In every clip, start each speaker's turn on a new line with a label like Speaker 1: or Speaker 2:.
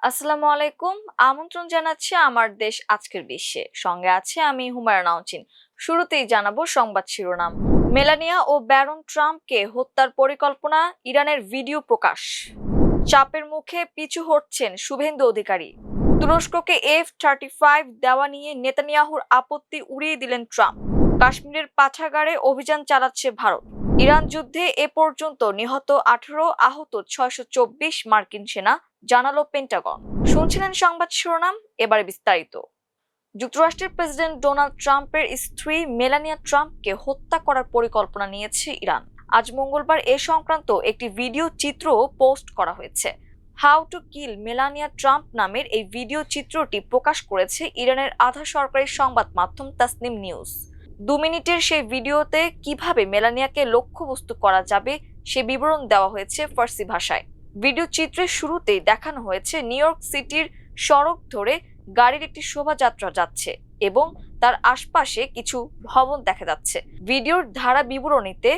Speaker 1: আসসালামু আলাইকুম। আমন্ত্রণ জানাচ্ছি আমার দেশ আজকের বিশ্বে। সঙ্গে আছে আমি হুমায়রা নাওচিন। শুরুতেই জানাবো সংবাদ শিরোনাম। মেলানিয়া ও ব্যারন ট্রাম্পকে হত্যার পরিকল্পনা, ইরানের ভিডিও প্রকাশ। চাপের মুখে পিছু হটছেন শুভেন্দু অধিকারী। তুরস্ককে F-35 দেওয়া নিয়ে নেতানিয়াহুর আপত্তি উড়িয়ে দিলেন ট্রাম্প। কাশ্মীরের পাঠাগারে অভিযান চালাচ্ছে ভারত। ইরান যুদ্ধে এ পর্যন্ত নিহত 18, আহত 624 মার্কিন সেনা, জানালো পেন্টাগন। শুনছিলেন সংবাদ শিরোনাম, এবারে বিস্তারিত। যুক্তরাষ্ট্রের প্রেসিডেন্ট ডোনাল্ড ট্রাম্পের স্ত্রী মেলানিয়া ট্রাম্পকে হত্যা করার পরিকল্পনা নিয়েছে ইরান। আজ মঙ্গলবার এ সংক্রান্ত একটি ভিডিও চিত্র পোস্ট করা হয়েছে। How to kill Melania Trump নামের এই ভিডিও চিত্রটি প্রকাশ করেছে ইরানের আধা সরকারি সংবাদ মাধ্যম তাসনিম নিউজ। 2 মিনিটের সেই ভিডিওতে কিভাবে মেলানিয়াকে লক্ষ্যবস্তু করা যাবে সে বিবরণ দেওয়া হয়েছে ফার্সি ভাষায়। ভিডিও চিত্রের শুরুতেই দেখানো হয়েছে নিউ ইয়র্ক সিটির সড়ক ধরে গাড়ির একটি শোভাযাত্রা যাচ্ছে এবং তার আশপাশে কিছু ভবন দেখা যাচ্ছে। ভিডিওর ধারা বিবরণীতে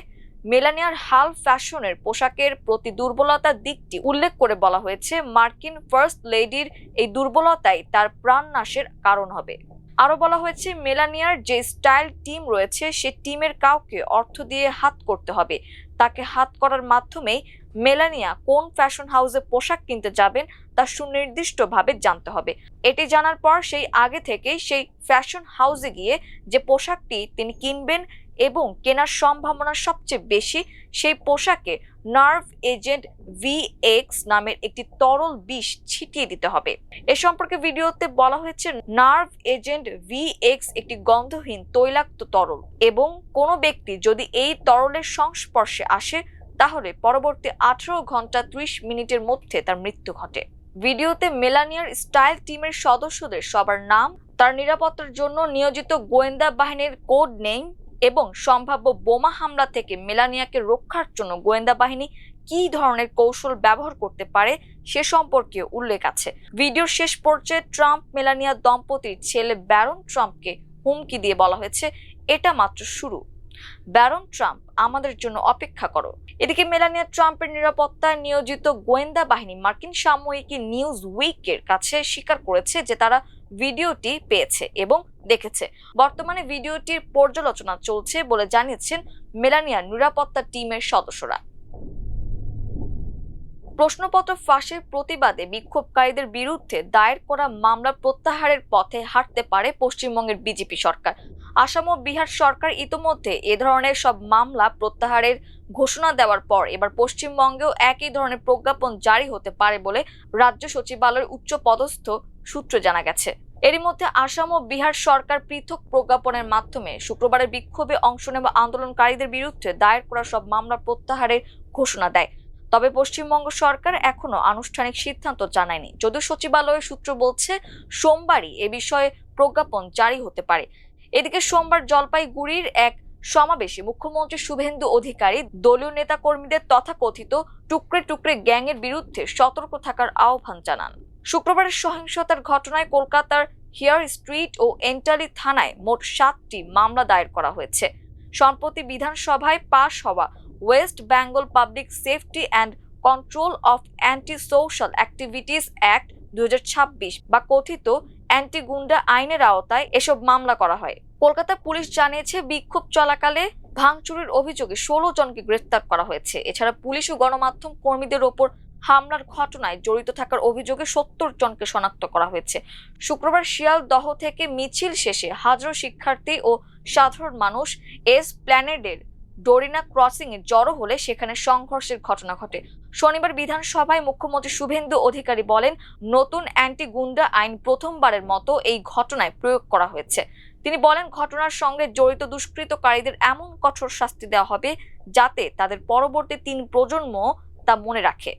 Speaker 1: মেলানিয়ার হাল ফ্যাশনের পোশাকের প্রতি দুর্বলতার দিকটি উল্লেখ করে বলা হয়েছে, মার্কিন ফার্স্ট লেডির এই দুর্বলতাই তার প্রাণনাশের কারণ হবে। আরো বলা হয়েছে, মেলানিয়ার যে স্টাইল টিম রয়েছে সে টিমের কাউকে অর্থ দিয়ে হাত করতে হবে। তাকে হাত করার মাধ্যমেই মেলানিয়া কোন ফ্যাশন হাউসে পোশাক কিনতে যাবেন তা সুনির্দিষ্টভাবে জানতে হবে। এটি জানার পর সেই আগে থেকেই সেই ফ্যাশন হাউসে গিয়ে যে পোশাকটি তিনি কিনবেন এবং কেনার সম্ভাবনা সবচেয়ে বেশি, সেই পোশাকে নার্ভ এজেন্ট VX নামের একটি তরল বিষ ছিটিয়ে দিতে হবে। এ সম্পর্কে ভিডিওতে বলা হয়েছে, নার্ভ এজেন্ট VX একটি গন্ধহীন তৈলাক্ত তরল এবং কোনো ব্যক্তি যদি এই তরলের সংস্পর্শে আসে তাহলে পরবর্তী 18 ঘন্টা 30 মিনিটের মধ্যে তার মৃত্যু ঘটে। ভিডিওতে মেলানিয়ার স্টাইল টিমের সদস্যদের সবার নাম, তার নিরাপত্তার জন্য নিয়োজিত গোয়েন্দা বাহিনীর কোড নেম এবং সম্ভাব্য বোমা হামলা থেকে মেলানিয়াকে রক্ষার জন্য গোয়েন্দা বাহিনী কী ধরনের কৌশল ব্যবহার করতে পারে সে সম্পর্কে উল্লেখ আছে। ভিডিওর শেষ পর্যায়ে ট্রাম্প মেলানিয়া দম্পতির ছেলে ব্যারন ট্রাম্পকে হুমকি দিয়ে বলা হয়েছে, এটা মাত্র শুরু। ব্যারন ট্রাম্প, আমাদের জন্য অপেক্ষা করো। এদিকে মেলানিয়া ট্রাম্পের নিরাপত্তায় নিয়োজিত গোয়েন্দা বাহিনী মার্কিন সাময়িকী নিউজ উইকের কাছে স্বীকার করেছে যে তারা ভিডিওটি পেয়েছে এবং দেখেছে। বর্তমানে ভিডিওটির পর্যালোচনা চলছে বলে জানিয়েছেন মেলানিয়ার নিরাপত্তা টিমের সদস্যরা। প্রশ্নপত্র ফাঁসের প্রতিবাদে বিক্ষোভকারীদের বিরুদ্ধে দায়ের করা মামলা প্রত্যাহারের পথে হাঁটতে পারে পশ্চিমবঙ্গের বিজেপি সরকার। আসাম ও বিহার সরকার ইতোমধ্যে এ ধরনের সব মামলা প্রত্যাহারের ঘোষণা দেওয়ার পর এবার পশ্চিমবঙ্গেও একই ধরনের প্রজ্ঞাপন জারি হতে পারে বলে রাজ্য সচিবালয়ের উচ্চ পদস্থ সূত্রে জানা গেছে। এরই মধ্যে আসাম ও বিহার সরকার পৃথক প্রজ্ঞাপনের মাধ্যমে শুক্রবারের বিক্ষোভে অংশ নেওয়া আন্দোলনকারীদের বিরুদ্ধে দায়ের করা সব মামলা প্রত্যাহারের ঘোষণা দেয়। তবে পশ্চিমবঙ্গ সরকার এখনো আনুষ্ঠানিক সিদ্ধান্ত জানায়নি, যদিও সচিবালয়ের সূত্র বলছে সোমবারই এ বিষয়ে প্রজ্ঞাপন জারি হতে পারে। এদিকে সোমবার জলপাইগুড়ির এক সমাবেশে মুখ্যমন্ত্রী শুভেন্দু অধিকারী দলীয় নেতাকর্মীদের তথাকথিত টুকরে টুকরে গ্যাংয়ের বিরুদ্ধে সতর্ক থাকার আহ্বান জানান। শুক্রবারের সহিংসতার ঘটনায় কলকাতার হেয়ার স্ট্রিট ও এন্টালি থানায় মোট 7টি মামলা দায়ের করা হয়েছে। সম্প্রতি বিধানসভায় পাশ হওয়া West Bengal public safety and control of anti social activities act 2026 বা কথিত অ্যান্টি গুন্ডা আইনের আওতায় এসব মামলা করা হয়। কলকাতা পুলিশ জানিয়েছে, বিক্ষোভ চলাকালে ভাঙচুরের অভিযোগে 16 জনকে গ্রেফতার করা হয়েছে। এছাড়া পুলিশ ও গণমাধ্যম কর্মীদের ওপর হামলার ঘটনায় জড়িত থাকার অভিযোগে 70 জনকে শনাক্ত করা হয়েছে। শুক্রবার শিয়ালদহ থেকে মিছিল শেষে হাজারো শিক্ষার্থী ও সাধারণ মানুষ এসপ্ল্যানেডের ডোরিনা ক্রসিং এ জড়ো হলে সেখানে সংঘর্ষের ঘটনা ঘটে। শনিবার বিধানসভায় মুখ্যমন্ত্রী শুভেন্দু অধিকারী বলেন, নতুন অ্যান্টি গুন্ডা আইন প্রথমবারের মতো এই ঘটনায় প্রয়োগ করা হয়েছে। তিনি বলেন, ঘটনার সঙ্গে জড়িত দুষ্কৃতকারীদের এমন কঠোর শাস্তি দেওয়া হবে যাতে তাদের পরবর্তী 3 প্রজন্ম তা মনে রাখে।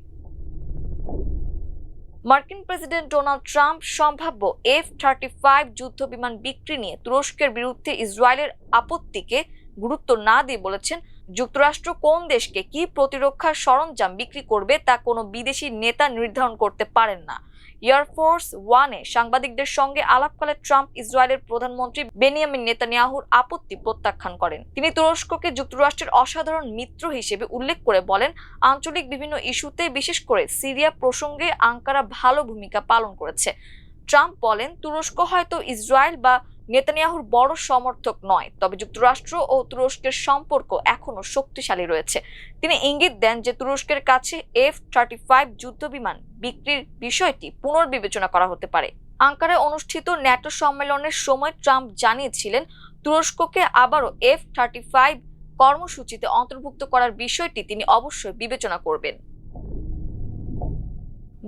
Speaker 1: মার্কিন প্রেসিডেন্ট ডোনাল্ড ট্রাম্প সম্ভাব্য F-35 যুদ্ধ বিমান বিক্রি নিয়ে তুরস্কের বিরুদ্ধে ইসরায়েলের আপত্তিকে গুরুত্ব না দিয়ে বলেছেন, যুক্তরাষ্ট্র কোন দেশকে কি প্রতিরক্ষা সরঞ্জাম বিক্রি করবে তা কোনো বিদেশি নেতা নির্ধারণ করতে পারেন না। এয়ারফোর্স ওয়ানে সাংবাদিকদের সঙ্গে আলাপকালে ট্রাম্প ইসরায়েলের প্রধানমন্ত্রী বেনিয়ামিন নেতানিয়াহুর আপত্তি প্রত্যাখ্যান করেন। তিনি তুরস্ককে যুক্তরাষ্ট্রের অসাধারণ মিত্র হিসেবে উল্লেখ করে বলেন, আঞ্চলিক বিভিন্ন ইস্যুতে বিশেষ করে সিরিয়া প্রসঙ্গে আঙ্কারা ভালো ভূমিকা পালন করেছে। ট্রাম্প বলেন, তুরস্ক হয়তো ইসরায়েল বা নেতানিয়াহুর বড় সমর্থক নয়, তবে যুক্তরাষ্ট্র ও তুরস্কের সম্পর্ক এখনো শক্তিশালী রয়েছে। তিনি ইঙ্গিত দেন যে তুরস্কের কাছে F-35 যুদ্ধবিমান বিক্রির বিষয়টি পুনর্বিবেচনা করা হতে পারে। আঙ্কারায় অনুষ্ঠিত ন্যাটো সম্মেলনের সময় ট্রাম্প জানিয়েছিলেন, তুরস্ককে আবারও F-35 কর্মসূচিতে অন্তর্ভুক্ত করার বিষয়টি তিনি অবশ্যই বিবেচনা করবেন।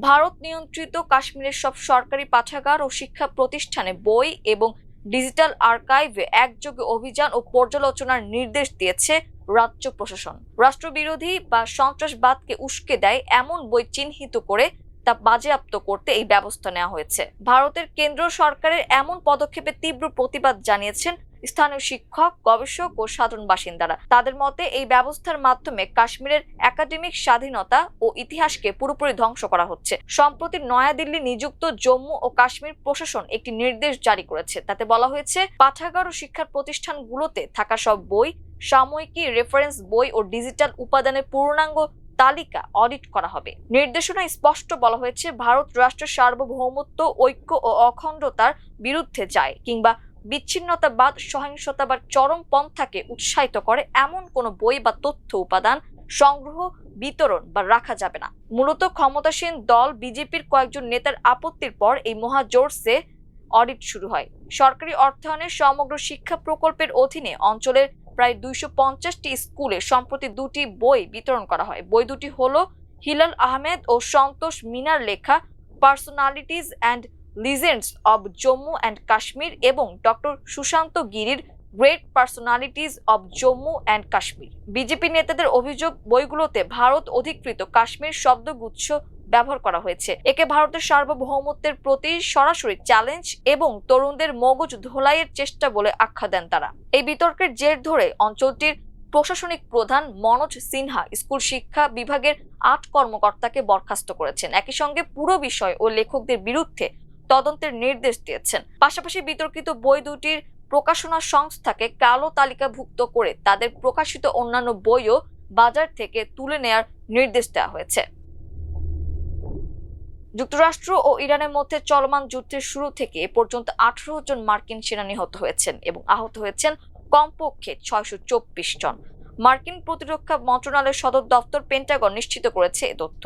Speaker 1: ভারত নিয়ন্ত্রিত কাশ্মীরের সব সরকারি পাঠাগার ও শিক্ষা প্রতিষ্ঠানে বই এবং ডিজিটাল আর্কাইভে একযোগে অভিযান ও পর্যালোচনার নির্দেশ দিয়েছে রাজ্য প্রশাসন। রাষ্ট্রবিরোধী বা সন্ত্রাসবাদকে উস্কে দেয় এমন বই চিহ্নিত করে তা বাজেয়াপ্ত করতে এই ব্যবস্থা নেওয়া হয়েছে। ভারতের কেন্দ্র সরকারের এমন পদক্ষেপে তীব্র প্রতিবাদ জানিয়েছেন স্থানীয় শিক্ষক, গবেষক ও সাধারণ বাসিন্দারা। তাদের মতে এই ব্যবস্থার মাধ্যমে কাশ্মীরের একাডেমিক স্বাধীনতা ও ইতিহাসকে পুরোপুরি ধ্বংস করা হচ্ছে। সম্প্রতি নয়াদিল্লি নিযুক্ত জম্মু ও কাশ্মীর প্রশাসন একটি নির্দেশ জারি করেছে। তাতে বলা হয়েছে, পাঠাগার ও শিক্ষা প্রতিষ্ঠানগুলোতে থাকা সব বই, সাময়িকী, রেফারেন্স বই ও ডিজিটাল উপাদানের পূর্ণাঙ্গ তালিকা অডিট করা হবে। নির্দেশনায় স্পষ্ট বলা হয়েছে, ভারত রাষ্ট্রের সার্বভৌমত্ব, ঐক্য ও অখণ্ডতার বিরুদ্ধে যায় কিংবা বিচ্ছিন্নতাবাদ, সহিংসতা বা চরমপন্থাকে উৎসাহিত করে এমন কোনো বই বা তথ্য উপাদান সংগ্রহ, বিতরণ বা রাখা যাবে না। মূলত ক্ষমতাসীন দল বিজেপির কয়েকজন নেতার আপত্তির পর এই মহাজোরসে অডিট শুরু হয়। সরকারি অর্থায়নে সমগ্র শিক্ষা প্রকল্পের অধীনে অঞ্চলের প্রায় 250টি স্কুলে সম্প্রতি 2টি বই বিতরণ করা হয়। বই দুটি হলো হিলাল আহমেদ ও সন্তোষ মিনার লেখা personalities and legends of Jammu and Kashmir এবং ডক্টর সুশান্ত গিরির great personalities of Jammu and Kashmir. BJP নেতাদের অভিযোগ, বইগুলোতে ভারত অধিকৃত কাশ্মীর শব্দগুচ্ছ ব্যবহার করা হয়েছে। একে ভারতের সার্বভৌমত্বের প্রতি সরাসরি চ্যালেঞ্জ এবং তরুণদের মগজ ধোলাইয়ের চেষ্টা বলে আখ্যা দেন তারা। এই বিতর্কের জের ধরে অঞ্চলটির প্রশাসনিক প্রধান মনোজ সিনহা স্কুল শিক্ষা বিভাগের 8 কর্মকর্তাকে বরখাস্ত করেছেন। একই সঙ্গে পুরো বিষয় ও লেখকদের বিরুদ্ধে তদন্তের নির্দেশ দিয়েছেন। পাশাপাশি বিতর্কিত বই দুটির প্রকাশনা সংস্থাকে কালো তালিকাভুক্ত করে তাদের প্রকাশিত অন্যান্য বইও বাজার থেকে তুলে নেয়ার নির্দেশ দেওয়া হয়েছে। যুক্তরাষ্ট্র ও ইরানের মধ্যে চলমান যুদ্ধের শুরু থেকে এ পর্যন্ত 18 জন মার্কিন সেনা নিহত হয়েছেন এবং আহত হয়েছেন কমপক্ষে 624 জন। মার্কিন প্রতিরক্ষা মন্ত্রণালয়ের সদর দপ্তর পেন্টাগন নিশ্চিত করেছে এ তথ্য।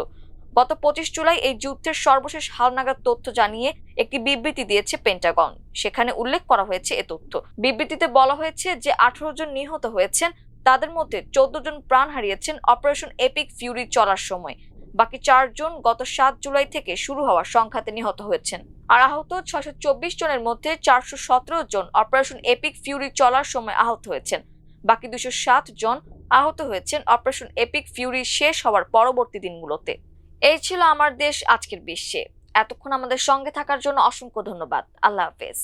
Speaker 1: গত 25 জুলাই এই যুদ্ধের সর্বশেষ হালনাগাদ তথ্য জানিয়ে একটি বিবৃতি দিয়েছে পেন্টাগন। সেখানে উল্লেখ করা হয়েছে এ তথ্য। বিবৃতিতে বলা হয়েছে যে 18 জন নিহত হয়েছেন, তাদের মধ্যে 14 জন প্রাণ হারিয়েছেন অপারেশন এপিক ফিউরি চলার সময়। বাকি 4 জন গত 7 জুলাই থেকে শুরু হওয়া সংঘাতে নিহত হয়েছেন। আর আহত 624 জনের মধ্যে 417 জন অপারেশন এপিক ফিউরি চলার সময় আহত হয়েছেন। বাকি 207 জন আহত হয়েছেন অপারেশন এপিক ফিউরি শেষ হওয়ার পরবর্তী দিনগুলোতে। এই ছিল আমার দেশ আজকের বিশ্বে। এতক্ষণ আমাদের সঙ্গে থাকার জন্য অসংখ্য ধন্যবাদ। আল্লাহ হাফেজ।